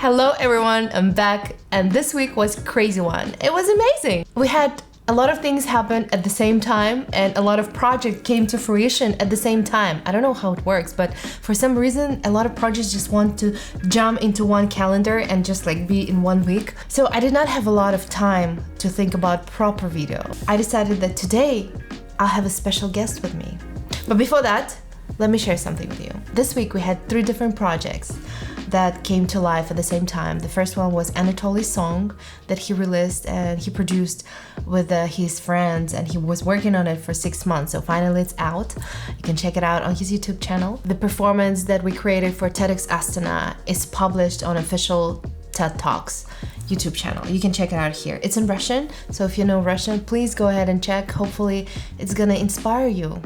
Hello everyone, I'm back, and this week was a crazy one. It was amazing. We had a lot of things happen at the same time, and a lot of projects came to fruition at the same time. I don't know how it works, but for some reason, a lot of projects just want to jump into one calendar and just like be in 1 week. So I did not have a lot of time to think about proper video. I decided that today I'll have a special guest with me. But before that, let me share something with you. This week we had 3 different projects that came to life at the same time. The first one was Anatoliy's song that he released and he produced with his friends, and he was working on it for 6 months. So finally it's out. You can check it out on his YouTube channel. The performance that we created for TEDx Astana is published on official TED Talks YouTube channel. You can check it out here. It's in Russian, so if you know Russian, please go ahead and check. Hopefully it's gonna inspire you.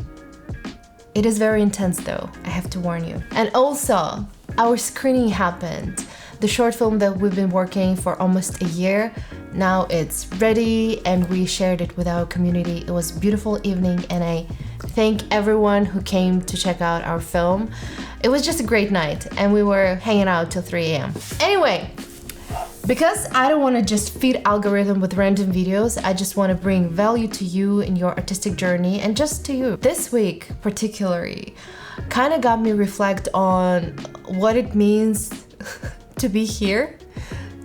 It is very intense though, I have to warn you. And also, our screening happened. The short film that we've been working for almost a year, now it's ready and we shared it with our community. It was a beautiful evening and I thank everyone who came to check out our film. It was just a great night and we were hanging out till 3 a.m. Anyway, because I don't want to just feed algorithm with random videos, I just want to bring value to you in your artistic journey and just to you. This week particularly kind of got me reflect on what it means to be here,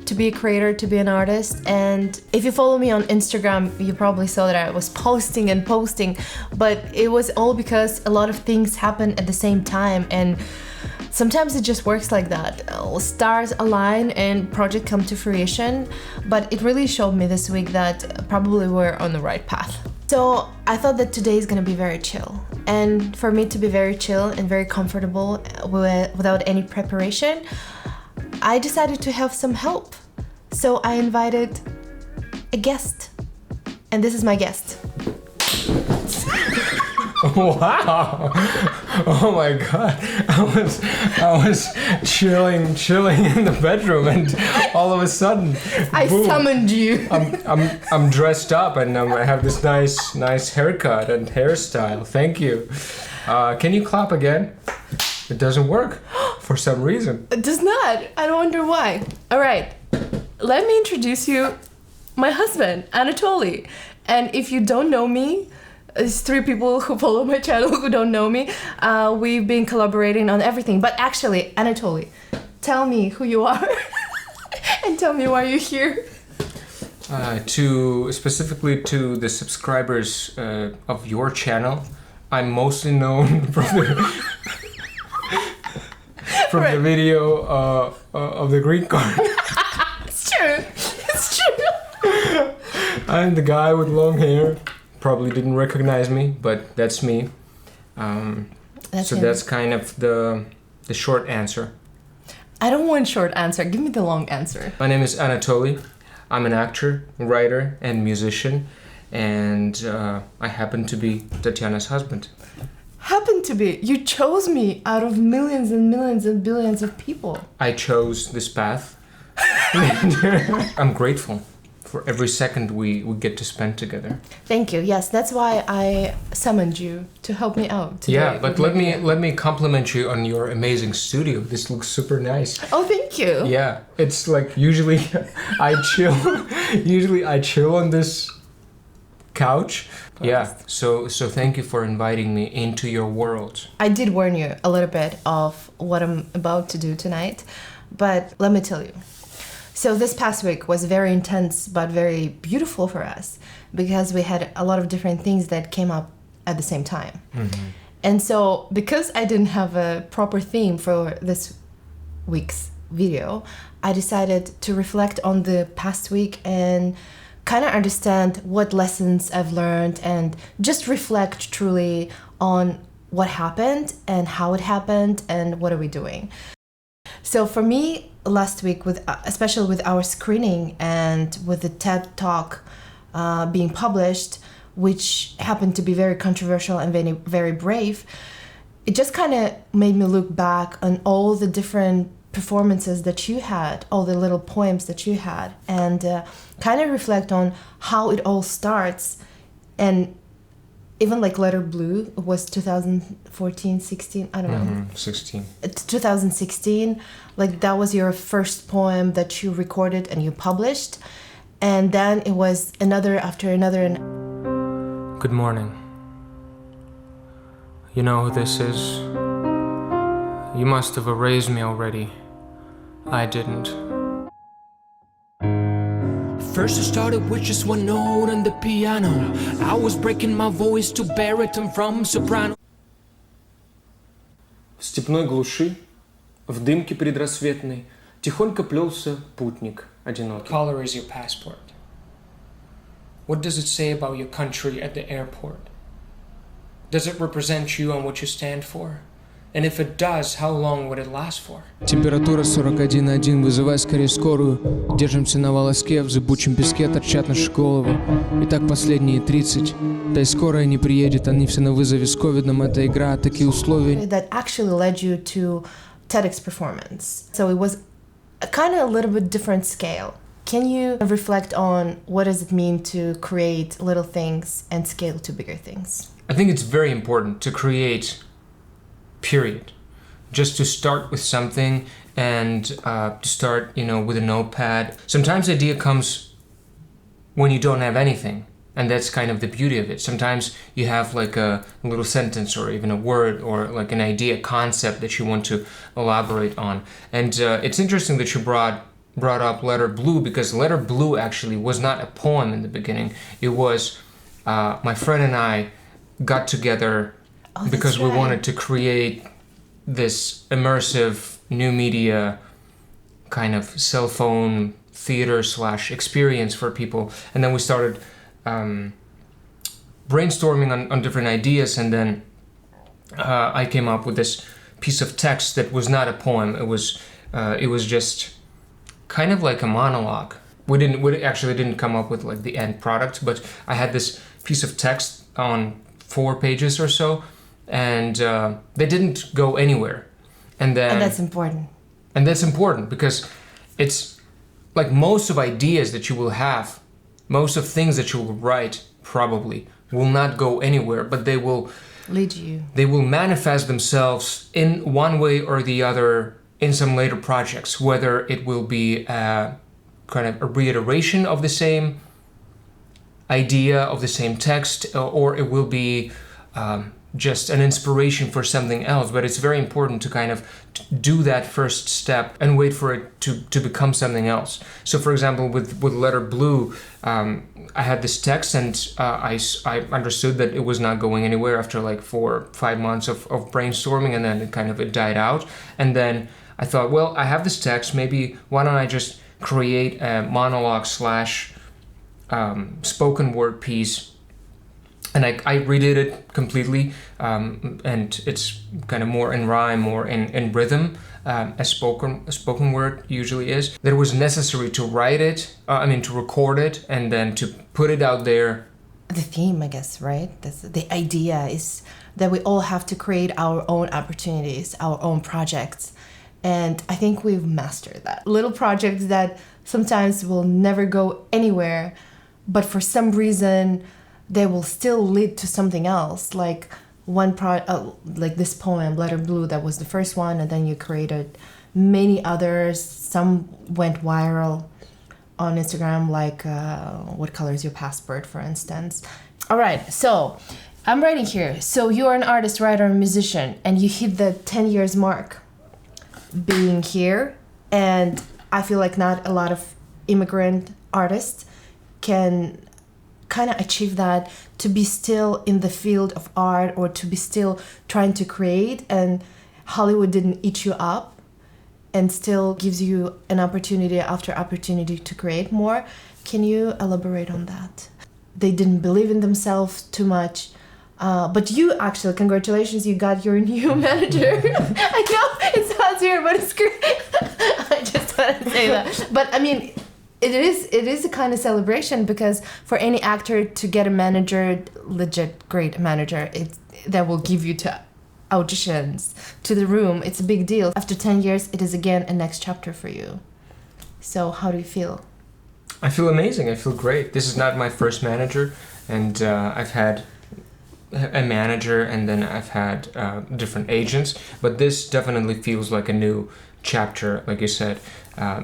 to be a creator, to be an artist. And if you follow me on Instagram, you probably saw that I was posting and posting, but it was all because a lot of things happen at the same time, and sometimes it just works like that. Stars align and projects come to fruition, but it really showed me this week that probably we're on the right path. So I thought that today is gonna be very chill. And for me to be very chill and very comfortable without any preparation, I decided to have some help. So I invited a guest. And this is my guest. Wow! Oh my god! I was chilling in the bedroom, and all of a sudden, I boom, summoned you. I'm dressed up, and I have this nice haircut and hairstyle. Thank you. Can you clap again? It doesn't work for some reason. It does not. I don't wonder why. All right, let me introduce you, my husband, Anatoliy. And if you don't know me, it's 3 people who follow my channel who don't know me. We've been collaborating on everything. But actually, Anatoliy, tell me who you are and tell me why you're here. Specifically to the subscribers of your channel, I'm mostly known from the video of the green card. It's true. It's true. I'm the guy with long hair. Probably didn't recognize me, but that's me. That's kind of the short answer. I don't want short answer. Give me the long answer. My name is Anatoliy. I'm an actor, writer, and musician, and I happen to be Tatyana's husband. Happen to be? You chose me out of millions and millions and billions of people. I chose this path. I'm grateful for every second we get to spend together. Thank you. Yes, that's why I summoned you to help me out today. Yeah, but let me compliment you on your amazing studio. This looks super nice. Oh, thank you. Yeah, it's like usually I chill on this couch. Yeah, so thank you for inviting me into your world. I did warn you a little bit of what I'm about to do tonight, but let me tell you. So this past week was very intense but very beautiful for us because we had a lot of different things that came up at the same time. Mm-hmm. And so because I didn't have a proper theme for this week's video, I decided to reflect on the past week and kind of understand what lessons I've learned and just reflect truly on what happened and how it happened and what are we doing. So for me, last week, especially with our screening and with the TED Talk being published, which happened to be very controversial and very, very brave, it just kind of made me look back on all the different performances that you had, all the little poems that you had, and kind of reflect on how it all starts and even like Letter Blue was 2014, 16, I don't know. 16. It's 2016, like that was your first poem that you recorded and you published. And then it was another after another. Good morning. You know who this is? You must have erased me already. I didn't. First I started with just one note on the piano. I was breaking my voice to baritone from soprano. В степной глуши, в дымке предрассветной, тихонько плелся путник одинокий. Color is your passport. What does it say about your country at the airport? Does it represent you and what you stand for? And if it does, how long would it last for? Температура 41,1, вызывай скорее скорую. Держимся на волоске, в зыбучем песке торчат наши головы. Итак, последние 30. Да и скорая не приедет, они все на вызове с ковидом. Это игра, такие условия. That actually led you to TEDx performance. So it was a kind of a little bit different scale. Can you reflect on what does it mean to create little things and scale to bigger things? I think it's very important to create, period. Just to start with something and to start, with a notepad. Sometimes the idea comes when you don't have anything, and that's kind of the beauty of it. Sometimes you have like a little sentence or even a word or like an idea, concept that you want to elaborate on. And it's interesting that you brought up Letter Blue, because Letter Blue actually was not a poem in the beginning. It was my friend and I got together because we wanted to create this immersive new media kind of cell phone theater / experience for people. And then we started brainstorming on different ideas, and then I came up with this piece of text that was not a poem. It was just kind of like a monologue. We actually didn't come up with like the end product, but I had this piece of text on 4 pages or so, and they didn't go anywhere. And that's important. And that's important because it's like most of ideas that you will have, most of things that you will write probably will not go anywhere, but they will lead you. They will manifest themselves in one way or the other in some later projects, whether it will be kind of a reiteration of the same idea, of the same text, or it will be just an inspiration for something else. But it's very important to kind of do that first step and wait for it to become something else. So for example, with Letter Blue, I had this text, and I understood that it was not going anywhere after like 4 or 5 months of brainstorming, and then it died out. And then I thought, well, I have this text, maybe why don't I just create a monologue / spoken word piece. And I redid it completely, and it's kind of more in rhyme, more in rhythm, as spoken word usually is. That it was necessary to write it, to record it, and then to put it out there. The theme, I guess, right? The idea is that we all have to create our own opportunities, our own projects. And I think we've mastered that. Little projects that sometimes will never go anywhere, but for some reason, they will still lead to something else. Like like this poem, Letter Blue, that was the first one, and then you created many others. Some went viral on Instagram, like What Color is Your Passport, for instance. All right, so I'm writing here. So you're an artist, writer, and musician, and you hit the 10 years mark being here. And I feel like not a lot of immigrant artists can kind of achieve that, to be still in the field of art or to be still trying to create, and Hollywood didn't eat you up and still gives you an opportunity after opportunity to create more. Can you elaborate on that? They didn't believe in themselves too much. But you actually, congratulations, you got your new manager. I know it sounds weird, but it's great. I just want to say that. But I mean, it is a kind of celebration, because for any actor to get a manager, legit great manager, that will give you to auditions, to the room, it's a big deal. After 10 years, it is again a next chapter for you. So how do you feel? I feel amazing. I feel great. This is not my first manager, and I've had a manager, and then I've had different agents. But this definitely feels like a new chapter, like you said,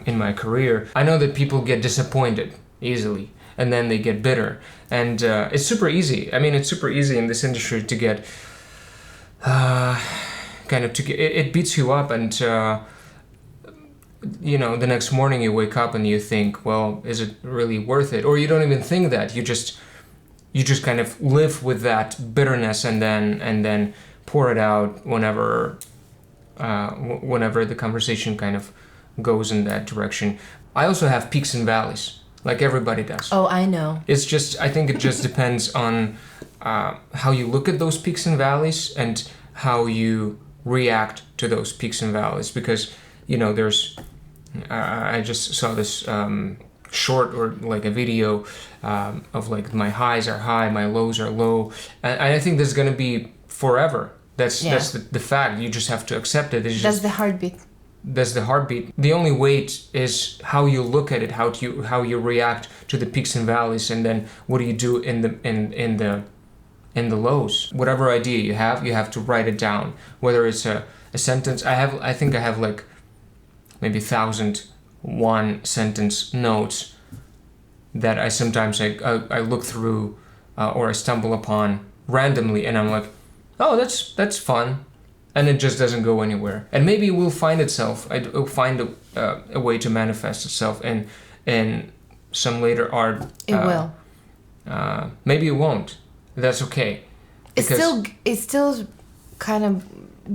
in my career. I know that people get disappointed easily, and then they get bitter, and it's super easy. I mean, it's super easy in this industry to get it beats you up, and you know, the next morning you wake up and you think, well, is it really worth it? Or you don't even think that. You just kind of live with that bitterness, and then pour it out whenever the conversation kind of goes in that direction. I also have peaks and valleys, like everybody does. Oh, I know. It's just, I think it just depends on how you look at those peaks and valleys, and how you react to those peaks and valleys. Because, you know, there's, I just saw this short, or like a video of like, my highs are high, my lows are low, and I think this is going to be forever. That's the fact. You just have to accept it. That's the heartbeat. That's the heartbeat. The only weight is how you look at it, how you react to the peaks and valleys, and then what do you do in the lows. Whatever idea you have to write it down. Whether it's a sentence, I think I have like maybe 1,001 sentence notes that I sometimes I look through or I stumble upon randomly, and I'm like, oh, that's fun. And it just doesn't go anywhere. And maybe it will find itself. It will find a way to manifest itself in some later art. It will. Maybe it won't. That's okay. It still kind of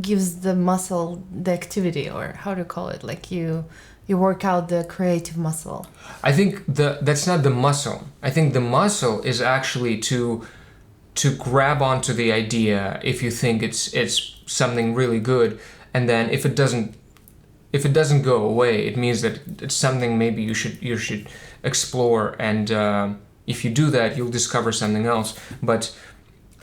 gives the muscle the activity, or how to call it. Like you work out the creative muscle. I think that's not the muscle. I think the muscle is actually to grab onto the idea if you think it's something really good, and then if it doesn't go away, it means that it's something maybe you should explore, and if you do that, you'll discover something else. But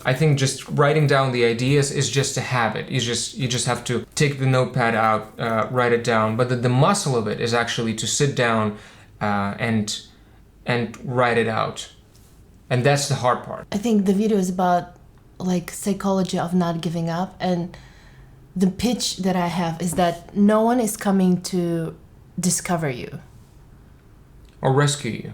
I think just writing down the ideas is just a habit. You just have to take the notepad out, write it down. But the muscle of it is actually to sit down and write it out. And that's the hard part. I think the video is about like psychology of not giving up, and the pitch that I have is that no one is coming to discover you. Or rescue you.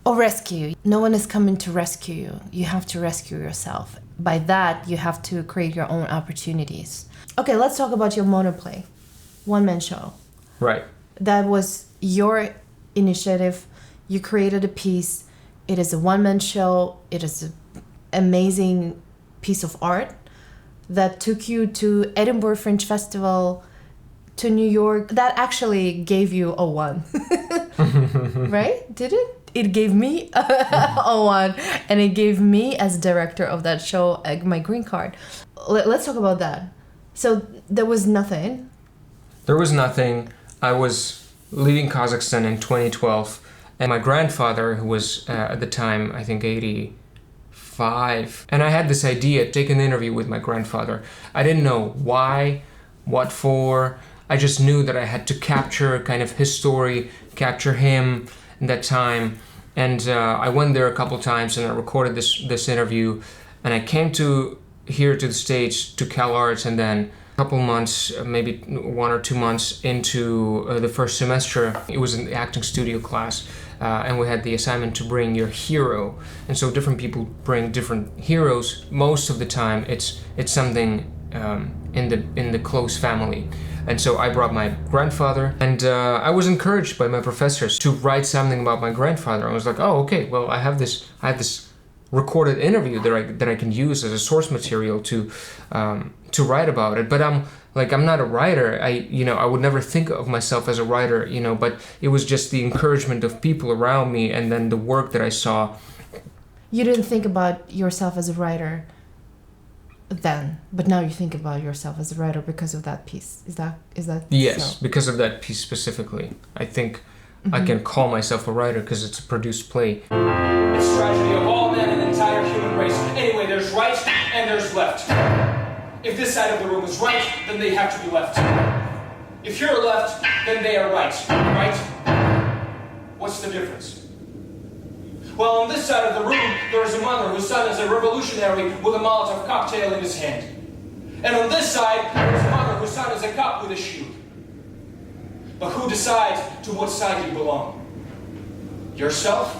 Or rescue you. No one is coming to rescue you. You have to rescue yourself. By that, you have to create your own opportunities. Okay, let's talk about your monoplay. One-man show. Right. That was your initiative. You created a piece. It is a one-man show. It is an amazing piece of art that took you to Edinburgh Fringe Festival, to New York. That actually gave you a 1. Right? Did it? It gave me a 1, and it gave me, as director of that show, my green card. Let's talk about that. So there was nothing. There was nothing. I was leaving Kazakhstan in 2012, and my grandfather, who was at the time, I think 85, and I had this idea, take an interview with my grandfather. I didn't know why, what for. I just knew that I had to capture kind of his story, capture him in that time. And I went there a couple times, and I recorded this interview, and I came here to the States, to CalArts, and then a couple months, maybe 1 or 2 months into the first semester, it was an acting studio class, and we had the assignment to bring your hero. And so different people bring different heroes. Most of the time it's something in the close family. And so I brought my grandfather, and I was encouraged by my professors to write something about my grandfather. I was like, oh, okay, well, I have this recorded interview that I can use as a source material to write about it. But I'm not a writer. I would never think of myself as a writer, but it was just the encouragement of people around me, and then the work that I saw. You didn't think about yourself as a writer then, but now you think about yourself as a writer because of that piece. Is that yes, so? Because of that piece specifically. I think I can call myself a writer because it's a produced play. It's tragedy of all men and the entire human race. Anyway, there's right and there's left. If this side of the room is right, then they have to be left. If you're left, then they are right. Right? What's the difference? While on this side of the room, there is a mother whose son is a revolutionary with a Molotov cocktail in his hand. And on this side, there is a mother whose son is a cop with a shield. But who decides to what side you belong? Yourself?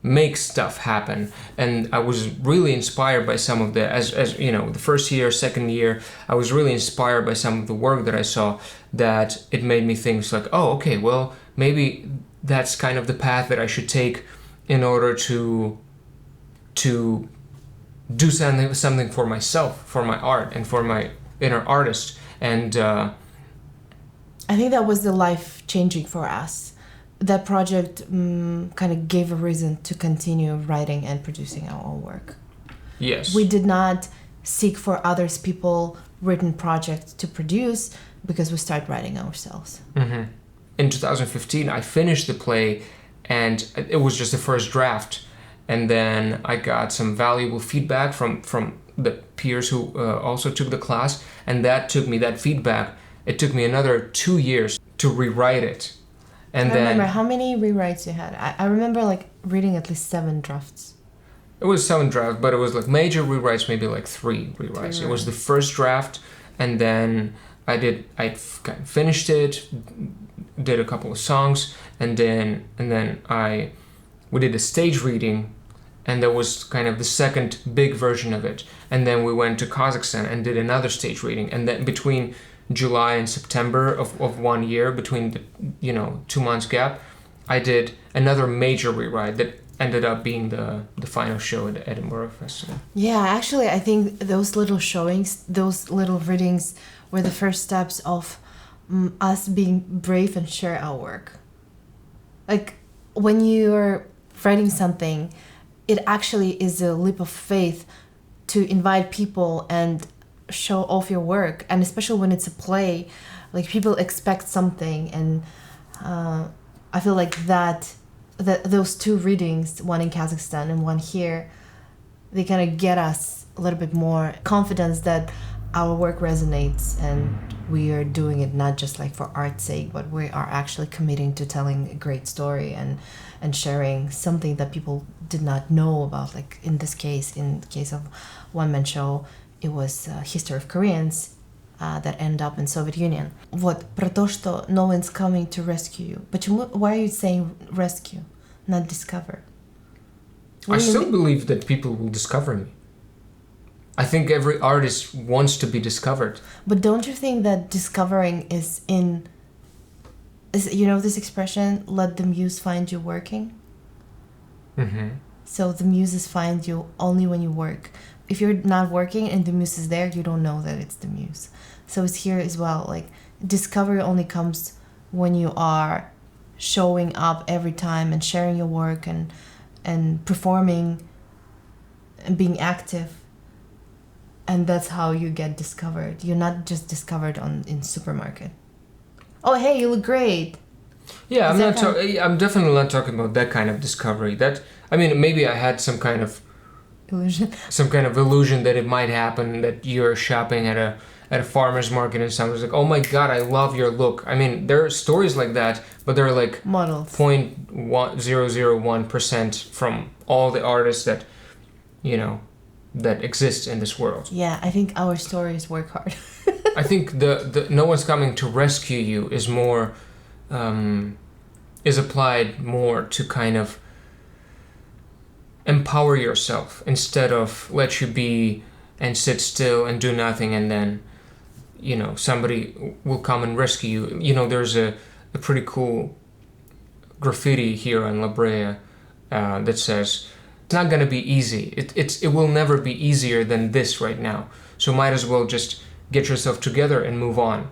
Make stuff happen. And I was really inspired by some of the, as you know, the first year, second year, I was really inspired by some of the work that I saw, that it made me think like, oh, okay, well, maybe that's kind of the path that I should take in order to do something for myself, for my art, and for my inner artist. And I think that was the life changing for us. That project kind of gave a reason to continue writing and producing our own work. yes, We did not seek for others people written projects to produce because we started writing ourselves. Mm-hmm. In 2015, I finished the play, and it was just the first draft. And then I got some valuable feedback from the peers who also took the class, and that feedback, it took me another 2 years to rewrite it. And I remember how many rewrites you had. I remember like reading at least 7 drafts. It was 7 drafts, but it was like major rewrites, maybe like 3 rewrites. It was the first draft, and then I finished it, did a couple of songs, and then we did a stage reading, and that was kind of the second big version of it. And then we went to Kazakhstan and did another stage reading, and then between July and September of 1 year, between the 2 months gap, I did another major rewrite that ended up being the final show at the Edinburgh Festival. Yeah, actually, I think those little showings, those little readings were the first steps of us being brave and share our work. Like, when you're writing something, it actually is a leap of faith to invite people and show off your work. And especially when it's a play, like, people expect something, and I feel like that those 2 readings, one in Kazakhstan and one here, they kind of get us a little bit more confidence that our work resonates, and we are doing it not just like for art's sake, but we are actually committing to telling a great story and sharing something that people did not know about. Like in this case, in the case of One Man Show, it was history of Koreans that end up in Soviet Union. Вот, про то, что no one's coming to rescue you. Why are you saying rescue, not discover? I still believe that people will discover me. I think every artist wants to be discovered. But don't you think that discovering is this expression, let the muse find you working? Mm-hmm. So the muses find you only when you work. If you're not working and the muse is there, you don't know that it's the muse. So it's here as well. Like, discovery only comes when you are showing up every time and sharing your work and performing and being active. And that's how you get discovered. You're not just discovered in supermarket. Oh, hey, you look great. Yeah, I'm definitely not talking about that kind of discovery. Maybe I had some kind of illusion that it might happen, that you're shopping at a farmer's market and someone's like, oh my god, I love your look. I mean, there are stories like that, but they're like models. 0.001% from all the artists that that exist in this world. Yeah, I think our stories work hard. I think the no one's coming to rescue you is more is applied more to kind of empower yourself instead of let you be and sit still and do nothing, and then somebody will come and rescue you. There's a pretty cool graffiti here on La Brea that says, it's not going to be easy. It will never be easier than this right now. So might as well just get yourself together and move on.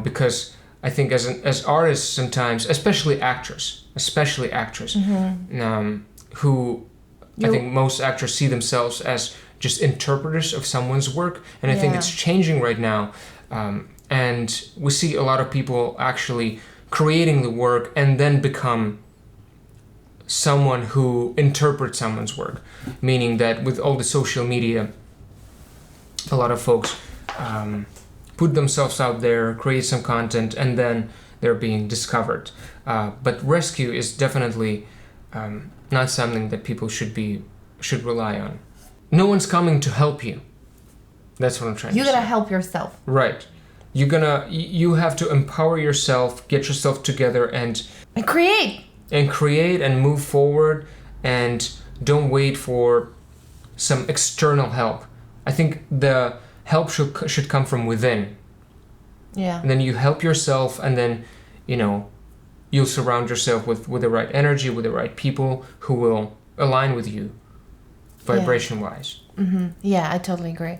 Because I think as artists sometimes, especially actors, Mm-hmm. Who I think most actors see themselves as just interpreters of someone's work, and I think it's changing right now. And we see a lot of people actually creating the work and then become someone who interprets someone's work, meaning that with all the social media, a lot of folks put themselves out there, create some content, and then they're being discovered. But rescue is definitely not something that people should rely on. No one's coming to help you. That's what I'm trying to say. You gotta help yourself. Right. You have to empower yourself, get yourself together and create and move forward, and don't wait for some external help. I think the help should come from within. Yeah. And then you help yourself, and then, you'll surround yourself with the right energy, with the right people who will align with you vibration-wise. Mm-hmm. Yeah, I totally agree.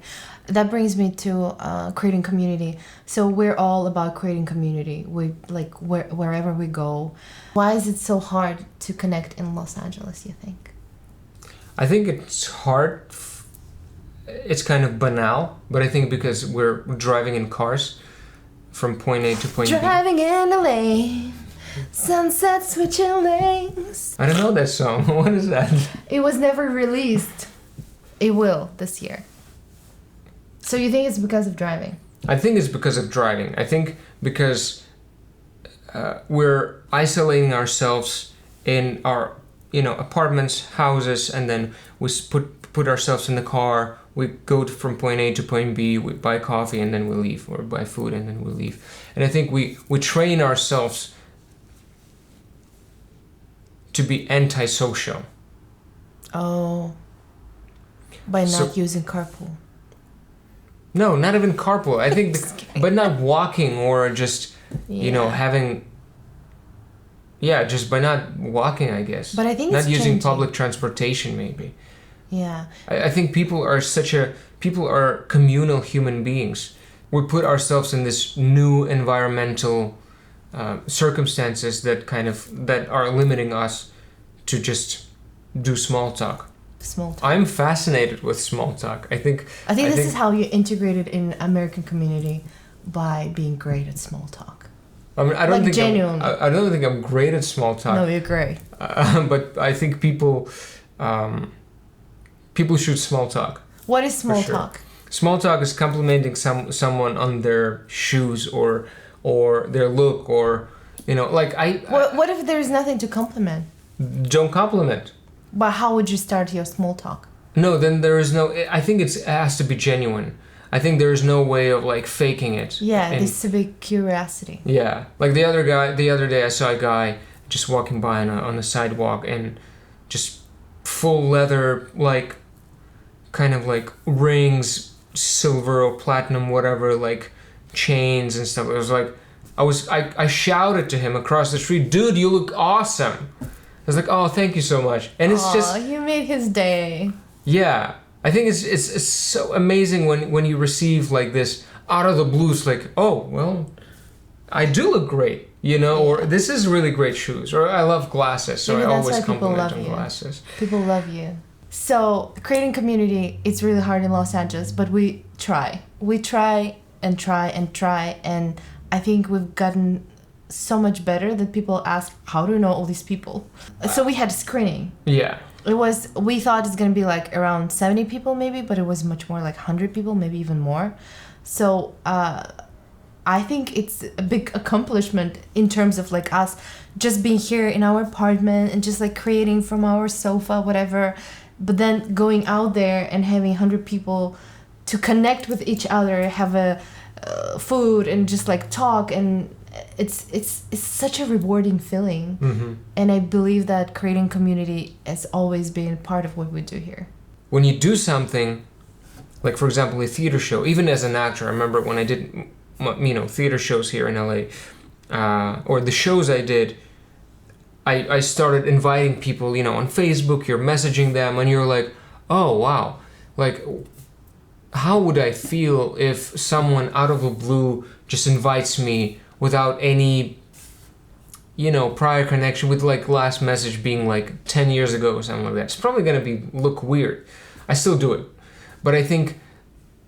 That brings me to creating community. So we're all about creating community. We wherever we go. Why is it so hard to connect in Los Angeles, you think? I think it's hard. It's kind of banal, but I think because we're driving in cars from point A to point B. Driving in a lane, sunset switching lanes. I don't know that song. What is that? It was never released. It will this year. So you think it's because of driving? I think it's because of driving. I think because we're isolating ourselves in our, apartments, houses, and then we put ourselves in the car. We go from point A to point B. We buy coffee and then we leave, or buy food and then we leave. And I think we train ourselves to be antisocial. Oh. By not using carpool. No, not even carpool. I think, but not walking or just, having. Yeah, just by not walking, I guess. But I think not it's using changing. public transportation, maybe. Yeah. I think people are communal human beings. We put ourselves in this new environmental circumstances that are limiting us to just do small talk. Small talk. I'm fascinated with small talk. I think this is how you integrate it in American community, by being great at small talk. I mean, I don't think I'm great at small talk. No, you're great. But I think people should small talk. What is small sure. talk? Small talk is complimenting someone on their shoes or their look, or What if there's nothing to compliment? Don't compliment. But how would you start your small talk? No, then there is no. I think it has to be genuine. I think there is no way of faking it. Yeah, this is a big curiosity. Yeah, like the other day I saw a guy just walking by on the sidewalk and just full leather, kind of rings, silver or platinum, whatever, chains and stuff. It was I shouted to him across the street, "Dude, you look awesome." I was like, "Oh, thank you so much." And it's just, you made his day. yeah. I think it's so amazing when you receive this out of the blues, "Oh, well, I do look great," or "This is really great shoes," or "I love glasses," so Maybe I that's always why people compliment love on you. glasses. People love you. So creating community, it's really hard in Los Angeles, but we try. We try and try and try, and I think we've gotten so much better that people ask, "How do you know all these people?" So we had a screening. Yeah. We thought it's gonna be around 70 people maybe, but it was much more 100 people, maybe even more. So I think it's a big accomplishment in terms of us just being here in our apartment and just creating from our sofa, whatever. But then going out there and having 100 people to connect with each other, have a food and just talk, and it's such a rewarding feeling. Mm-hmm. And I believe that creating community has always been part of what we do here. When you do something, for example, a theater show, even as an actor, I remember when I did, theater shows here in LA, or the shows I did, I started inviting people, on Facebook, you're messaging them, and you're like, "Oh, wow. How would I feel if someone out of the blue just invites me without any, prior connection, with last message being 10 years ago or something like that?" It's probably going to look weird. I still do it. But I think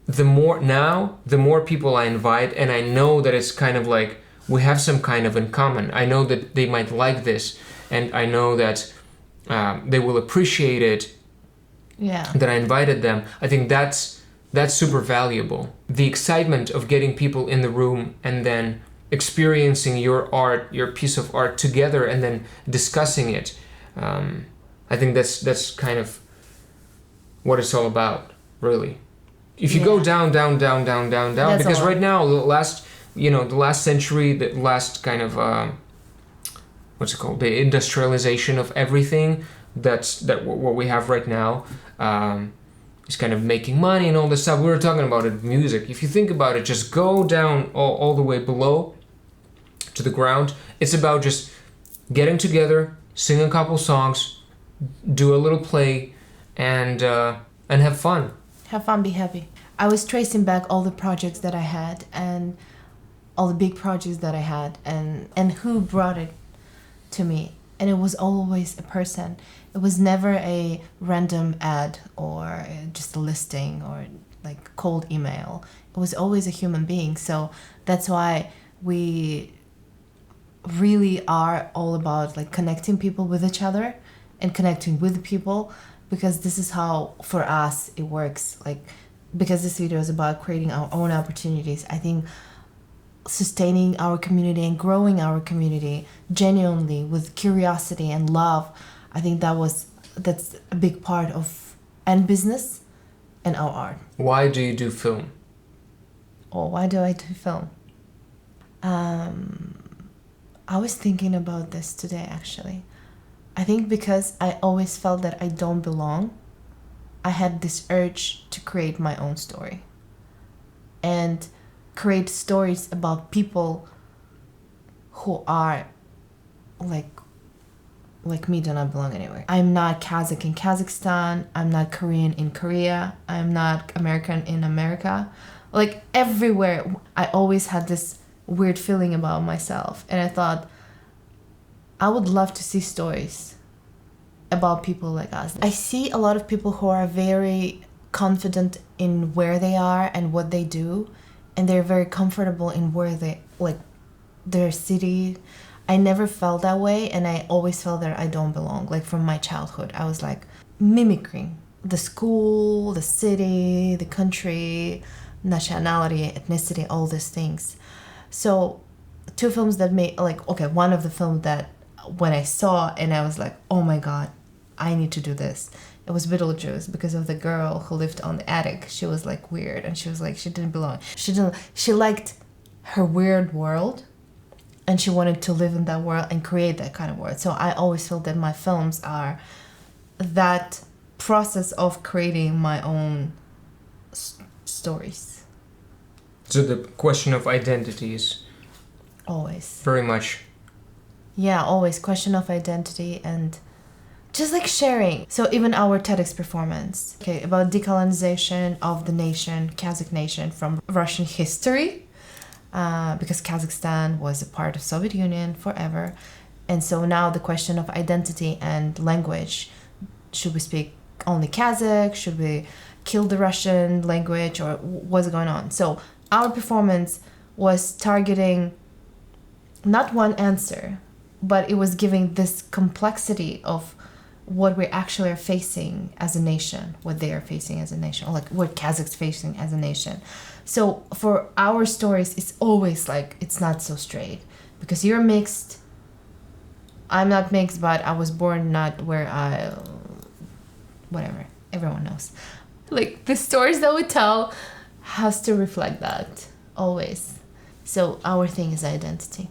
the more people I invite, and I know that it's kind of we have some kind of in common. I know that they might like this, and I know that they will appreciate it, Yeah. that I invited them. I think that's super valuable. The excitement of getting people in the room and then experiencing your art, your piece of art together, and then discussing it. I think that's kind of what it's all about, really. If you go down, That's because all. right now, the last century, the last kind of what's it called, the industrialization of everything, what we have right now, is kind of making money and all this stuff. We were talking about it, music. If you think about it, just go down all the way below to the ground. It's about just getting together, sing a couple songs, do a little play, and have fun. Have fun, be happy. I was tracing back all the projects that I had and all the big projects that I had and who brought it to me. And it was always a person. It was never a random ad or just a listing or like cold email. It was always a human being. So that's why we really are all about like connecting people with each other and connecting with people, because this is how for us it works. Like, because this video is about creating our own opportunities, I think sustaining our community and growing our community genuinely with curiosity and love, I think that's a big part of and business and our art. Why do you do film? Or why do I do film? I was thinking about this today, actually. I think because I always felt that I don't belong, I had this urge to create my own story and create stories about people who are like me, do not belong anywhere. I'm not Kazakh in Kazakhstan. I'm not Korean in Korea. I'm not American in America. Like everywhere, I always had this weird feeling about myself. And I thought, I would love to see stories about people like us. I see a lot of people who are very confident in where they are and what they do. And they're very comfortable in where they, like, their city. I never felt that way, and I always felt that I don't belong. Like from my childhood, I was like mimicking the school, the city, the country, nationality, ethnicity, all these things. So two films that made, like, okay, one of the films that when I saw and I was like, oh my God, I need to do this. It was Beetlejuice, because of the girl who lived on the attic. She was like weird, and she was like, she didn't belong. She liked her weird world, and she wanted to live in that world and create that kind of world. So I always feel that my films are that process of creating my own stories. So the question of identities. Always. Very much. Yeah, always. Question of identity and just like sharing. So even our TEDx performance, okay, about decolonization of the nation, Kazakh nation, from Russian history. Because Kazakhstan was a part of Soviet Union forever. And so now the question of identity and language. Should we speak only Kazakh? Should we kill the Russian language? Or what's going on? So our performance was targeting not one answer, but it was giving this complexity of what we actually are facing as a nation, what they are facing as a nation, or like what Kazakhs facing as a nation. So for our stories, it's always like, it's not so straight, because you're mixed. I'm not mixed, but I was born not where whatever, everyone knows. Like the stories that we tell has to reflect that, always. So our thing is identity.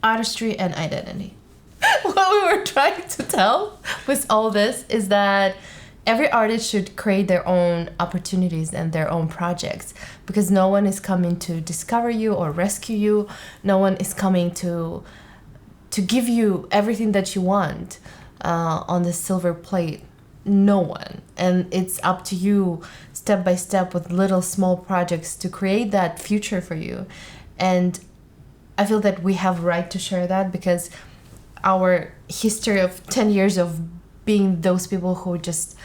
Artistry and identity. What we were trying to tell with all this is that every artist should create their own opportunities and their own projects, because no one is coming to discover you or rescue you. No one is coming to give you everything that you want on the silver plate. No one. And it's up to you step by step with little small projects to create that future for you. And I feel that we have a right to share that, because our history of 10 years of being those people who just,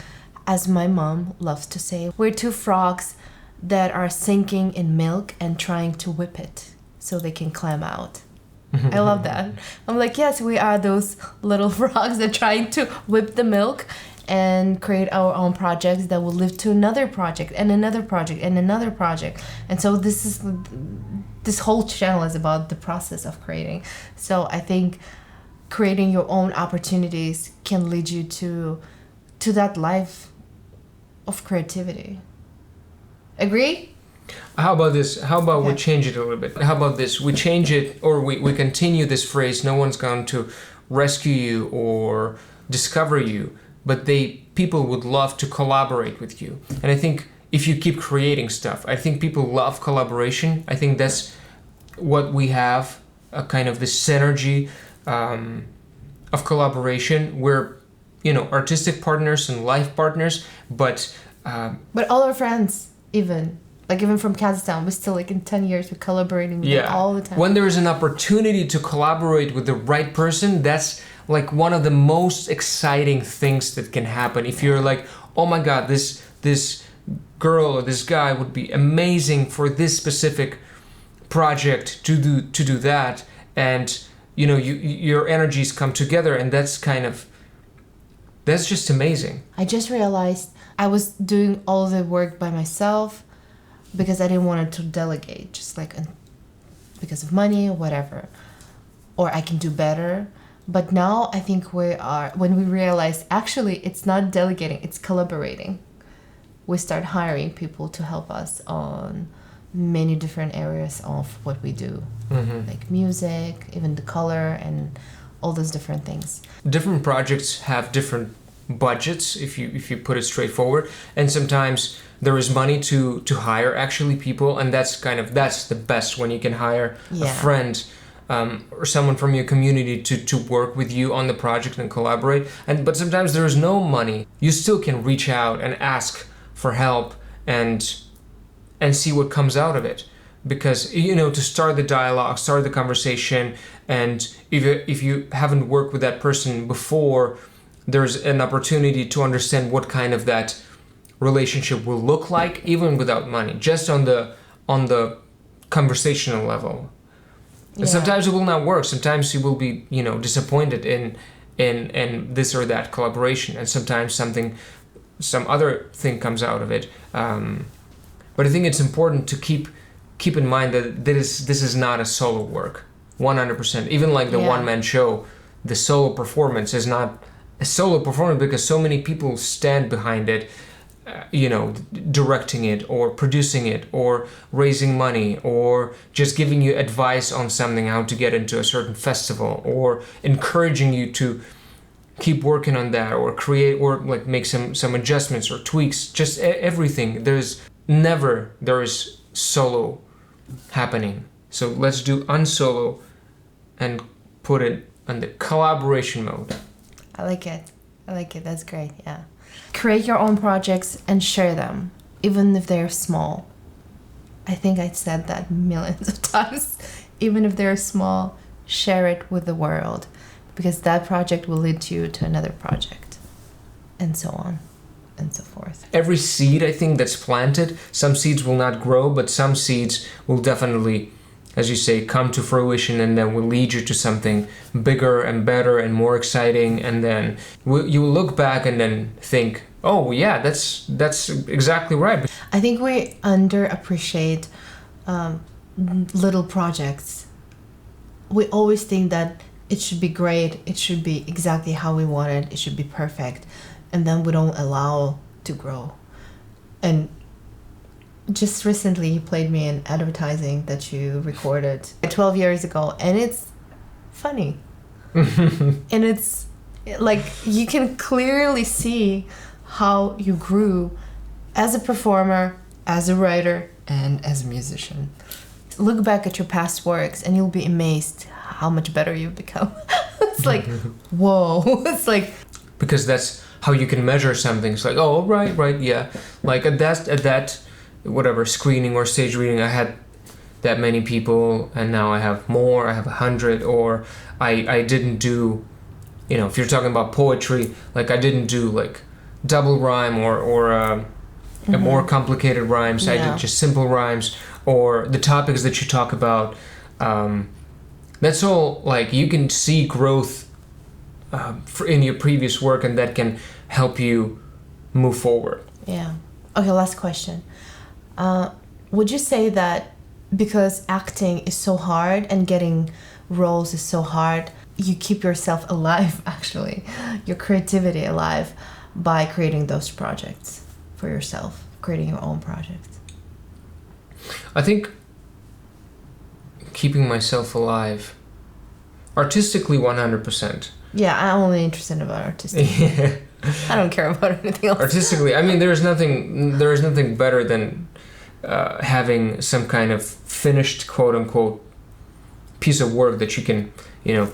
as my mom loves to say, we're two frogs that are sinking in milk and trying to whip it so they can climb out. I love that. I'm like, yes, we are those little frogs that trying to whip the milk and create our own projects that will live to another project and another project and another project. And so this whole channel is about the process of creating. So I think creating your own opportunities can lead you to that life of creativity. Agree? How about this? How about we Yeah. change it a little bit? How about this? We change it, or we continue this phrase, no one's going to rescue you or discover you, but people would love to collaborate with you. And I think if you keep creating stuff, I think people love collaboration. I think that's what we have, a kind of this synergy of collaboration. We're, artistic partners and life partners, but all our friends, even from Kazakhstan, we're still in 10 years, we're collaborating with them all the time. When there is an opportunity to collaborate with the right person, that's one of the most exciting things that can happen. If you're like, oh my God, this girl or this guy would be amazing for this specific project to do that, and your energies come together, and that's just amazing. I just realized I was doing all the work by myself because I didn't want to delegate, just because of money or whatever, or I can do better. But now I think when we realize actually it's not delegating, it's collaborating. We start hiring people to help us on many different areas of what we do, like music, even the color, and all those different things. Different projects have different budgets, if you put it straightforward, and sometimes there is money to hire actually people, and that's the best, when you can hire a friend or someone from your community to work with you on the project and collaborate. But sometimes there is no money. You still can reach out and ask for help and see what comes out of it, because to start the dialogue, start the conversation, and if you haven't worked with that person before, there's an opportunity to understand what kind of that relationship will look like, even without money, just on the conversational level. And sometimes it will not work. Sometimes you will be disappointed in this or that collaboration, and sometimes some other thing comes out of it. But I think it's important to keep in mind that this is not a solo work, 100%. Even the one-man show, the solo performance is not a solo performance, because so many people stand behind it, directing it or producing it or raising money or just giving you advice on something, how to get into a certain festival, or encouraging you to keep working on that, or create, or make some adjustments or tweaks, just everything. There is solo happening. So let's do unsolo and put it on the collaboration mode. I like it. That's great. Yeah. Create your own projects and share them, even if they're small. I think I said that millions of times. Even if they're small, share it with the world, because that project will lead you to another project, and so on and so forth. Every seed, I think, that's planted, some seeds will not grow, but some seeds will definitely, as you say, come to fruition, and then will lead you to something bigger and better and more exciting. And then you will look back and then think, oh yeah, that's exactly right. I think we underappreciate little projects. We always think that it should be great, it should be exactly how we want it should be perfect, and then we don't allow to grow. And just recently you played me an advertising that you recorded 12 years ago, and it's funny. And it's you can clearly see how you grew as a performer, as a writer, and as a musician. Look back at your past works and you'll be amazed how much better you've become. It's whoa. It's because that's how you can measure something. It's oh, right, yeah. At that whatever screening or stage reading, I had that many people, and now I have more. I have 100, or I didn't do, if you're talking about poetry, I didn't do double rhyme or a more complicated rhymes. Yeah. I did just simple rhymes, or the topics that you talk about. that's all, like, you can see growth in your previous work, and that can help you move forward. Yeah. Okay, last question. Would you say that because acting is so hard and getting roles is so hard, you keep yourself alive, actually, your creativity alive, by creating those projects for yourself, creating your own projects? I think keeping myself alive, artistically 100%. Yeah, I'm only interested about artistic. Yeah. I don't care about anything else. Artistically, I mean, there is nothing better than having some kind of finished, quote unquote, piece of work that you can,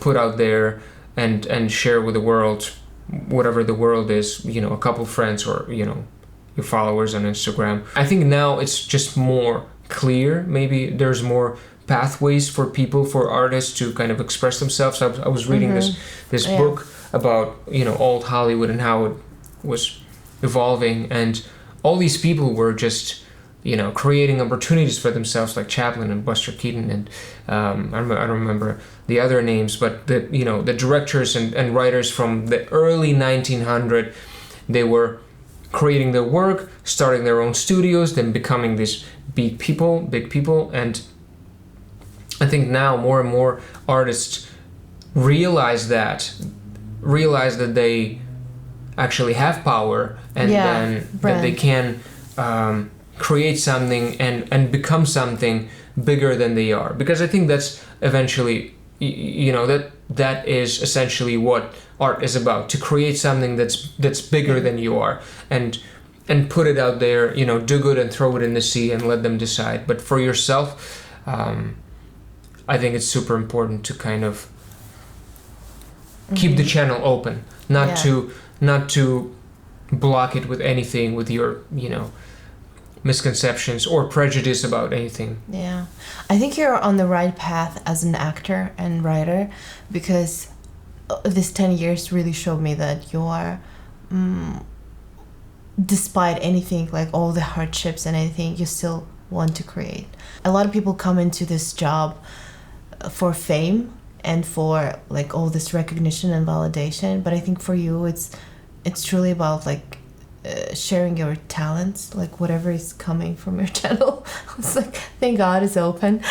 put out there and share with the world, whatever the world is, a couple friends or, your followers on Instagram. I think now it's just more clear. Maybe there's more pathways for people, for artists to kind of express themselves. I was reading this book about, old Hollywood and how it was evolving, and all these people were just, creating opportunities for themselves, like Chaplin and Buster Keaton and I don't remember the other names, but the directors and writers from the early 1900s, they were creating their work, starting their own studios, then becoming these big people, and I think now more and more artists realize that they actually have power, and then that they can create something and become something bigger than they are. Because I think that's eventually, that is essentially what art is about, to create something that's bigger than you are, and put it out there, do good and throw it in the sea and let them decide. But for yourself, I think it's super important to kind of keep the channel open, not to block it with anything, with your, misconceptions or prejudice about anything. Yeah. I think you're on the right path as an actor and writer, because this 10 years really showed me that you are, despite anything, like all the hardships and anything, you still want to create. A lot of people come into this job for fame and for like all this recognition and validation, but I think for you it's truly about like sharing your talents, like whatever is coming from your channel. It's like, thank God it's open.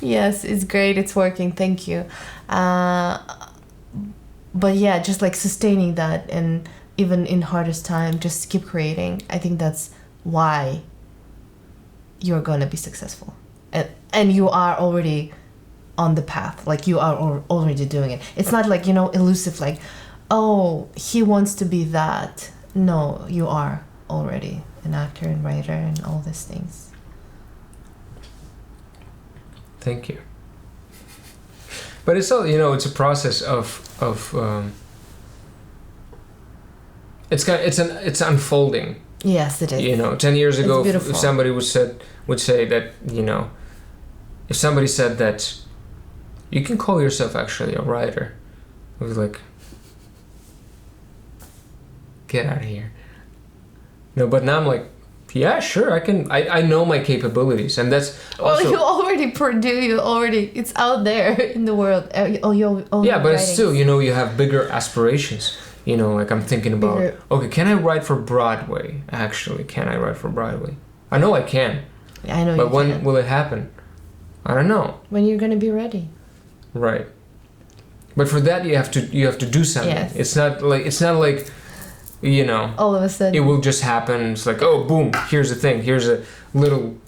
Yes, it's great, it's working, thank you. But yeah, just like sustaining that, and even in hardest time, just keep creating. I think that's why you're gonna be successful, and you are already on the path. Like you are already doing it. It's not like elusive, like, oh, he wants to be that. No, you are already an actor and writer and all these things. Thank you. But it's all, it's a process of it's unfolding. Yes, it is. 10 years ago, beautiful. if somebody would say that, if somebody said that you can call yourself actually a writer, I was like, get out of here. No, but now I'm like, yeah, sure, I can. I know my capabilities, and that's also. Well, you already it's out there in the world. Yeah, but it's still, you have bigger aspirations. Like I'm thinking about, okay, can I write for Broadway? Actually, can I write for Broadway? I know I can. I know. But when will it happen? I don't know. When you're gonna be ready. Right. But for that, you have to do something. Yes. It's not like. All of a sudden it will just happen. It's like, oh, boom, here's the thing, here's a little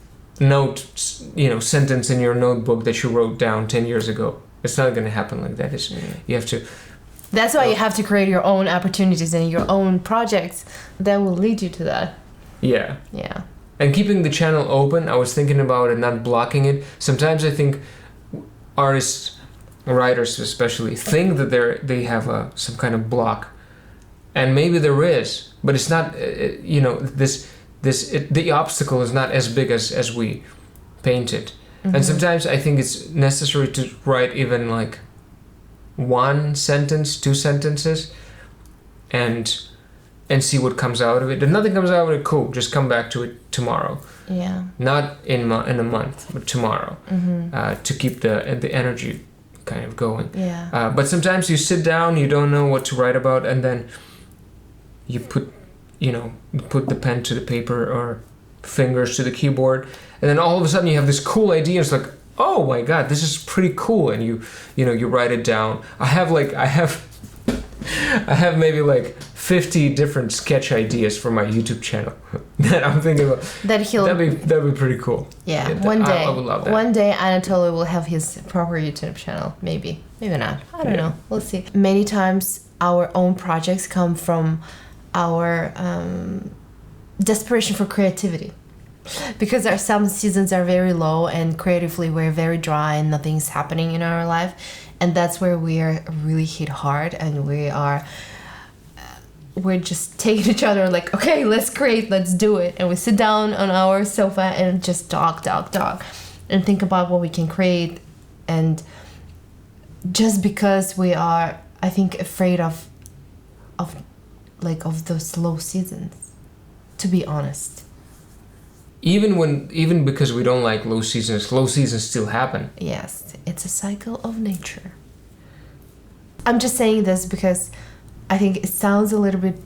note, sentence in your notebook that you wrote down 10 years ago. It's not going to happen like that. You have to. That's why you have to create your own opportunities and your own projects that will lead you to that. Yeah. And keeping the channel open, I was thinking about it, not blocking it. Sometimes I think artists, writers especially, think that they have some kind of block. And maybe there is, but it's not. The obstacle is not as big as we paint it. Mm-hmm. And sometimes I think it's necessary to write even like one sentence, two sentences, and and see what comes out of it. If nothing comes out of it, cool. Just come back to it tomorrow. Yeah. Not in a month, but tomorrow. To keep the energy kind of going. Yeah. But sometimes you sit down, you don't know what to write about, and then you put the pen to the paper or fingers to the keyboard, and then all of a sudden you have this cool idea. It's like, oh my god, this is pretty cool, and you write it down. I have maybe like 50 different sketch ideas for my YouTube channel that I'm thinking about. That'd be pretty cool. Yeah, one day. I would love that. One day Anatoliy will have his proper YouTube channel. Maybe not. I don't know. We'll see. Many times our own projects come from our desperation for creativity. Because some seasons are very low and creatively we're very dry and nothing's happening in our life. And that's where we are really hit hard, and we're just taking each other like, okay, let's create, let's do it. And we sit down on our sofa and just talk, and think about what we can create. And just because we are, I think, afraid of those low seasons, to be honest. Even because we don't like low seasons still happen. Yes, it's a cycle of nature. I'm just saying this because I think it sounds a little bit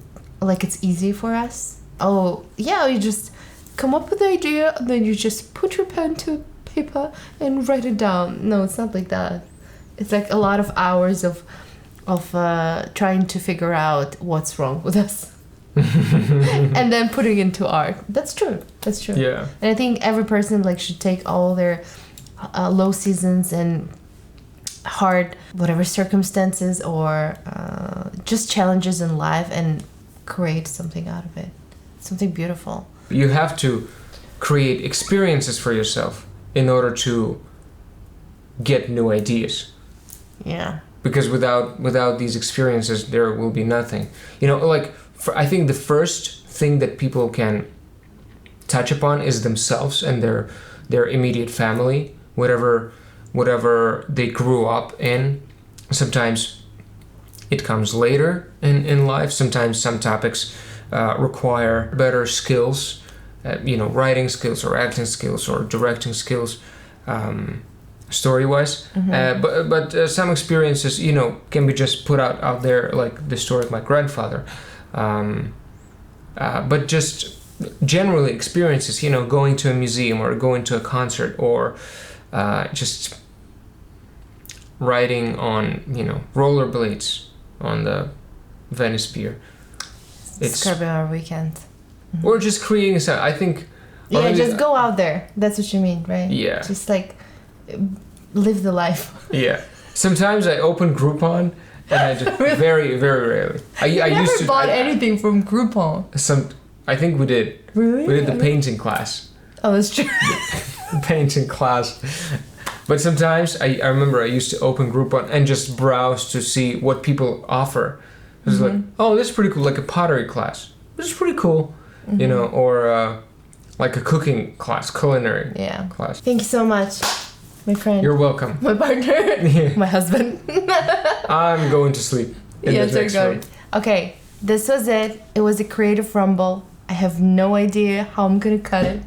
like it's easy for us. Oh, yeah, you just come up with the idea and then you just put your pen to paper and write it down. No, it's not like that. It's like a lot of hours of trying to figure out what's wrong with us. And then putting into art. That's true. Yeah. And I think every person should take all their low seasons and hard whatever circumstances or just challenges in life and create something out of it. Something beautiful. You have to create experiences for yourself in order to get new ideas. Yeah. Because without these experiences, there will be nothing. I think the first thing that people can touch upon is themselves and their immediate family, whatever they grew up in. Sometimes it comes later in life. Sometimes some topics require better skills, writing skills or acting skills or directing skills, story-wise. But some experiences, can be just put out there, like the story of my grandfather. But just generally experiences, going to a museum or going to a concert or just riding on, rollerblades on the Venice Pier. It's describing our weekend. Or just creating something. I think... Yeah, just go out there. That's what you mean, right? Yeah. Just live the life. Yeah. Sometimes I open Groupon and I just very, very rarely. I never bought anything from Groupon. I think we did. Really? We did the painting class. Oh, that's true. Painting class. But sometimes I remember I used to open Groupon and just browse to see what people offer. It was like, oh, this is pretty cool, like a pottery class. This is pretty cool, or like a cooking class, culinary class. Thank you so much, my friend. You're welcome. My partner, my husband. I'm going to sleep in the next room. Okay, this was it. It was a creative rumble. I have no idea how I'm gonna cut it,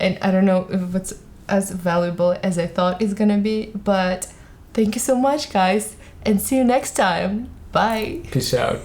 and I don't know if it's as valuable as I thought it's gonna be, but thank you so much, guys, and see you next time. Bye. Peace out.